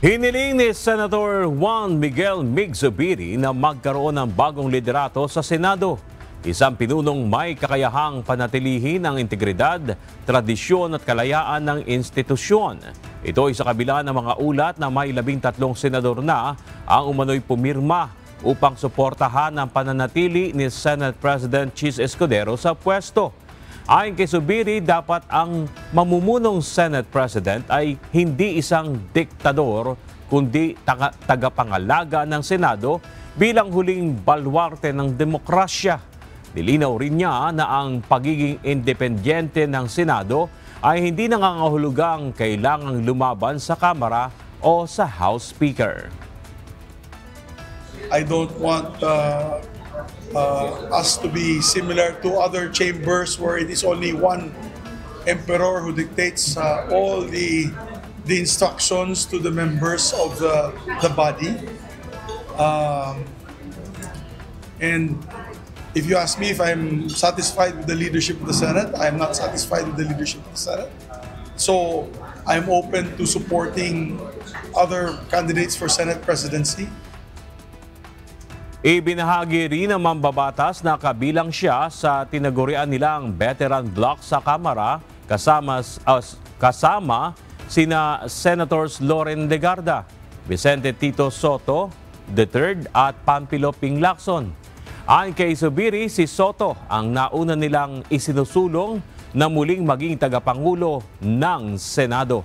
Hiniling ni Senator Juan Miguel Mig Zubiri na magkaroon ng bagong liderato sa Senado. Isang pinunong may kakayahang panatilihin ang integridad, tradisyon at kalayaan ng institusyon. Ito ay sa kabila ng mga ulat na may 13 senador na ang umano'y pumirma upang suportahan ang pananatili ni Senate President Chis Escudero sa pwesto. Ayon kay Zubiri, dapat ang mamumunong Senate President ay hindi isang diktador kundi tagapangalaga ng Senado bilang huling balwarte ng demokrasya. Nilinaw rin niya na ang pagiging independyente ng Senado ay hindi nangangahulugang kailangang lumaban sa Kamara o sa House Speaker. I don't want us to be similar to other chambers where it is only one emperor who dictates all the instructions to the members of the body. And if you ask me if I'm satisfied with the leadership of the Senate, I'm not satisfied with the leadership of the Senate. So I'm open to supporting other candidates for Senate presidency. Ibinahagi rin ng mambabatas na kabilang siya sa tinagurian nilang veteran bloc sa Kamara kasama sina Senators Loren Legarda, Vicente Tito Soto III at Pampilo Ping Lacson. Ayon kay Zubiri, si Soto ang nauna nilang isinusulong na muling maging tagapangulo ng Senado.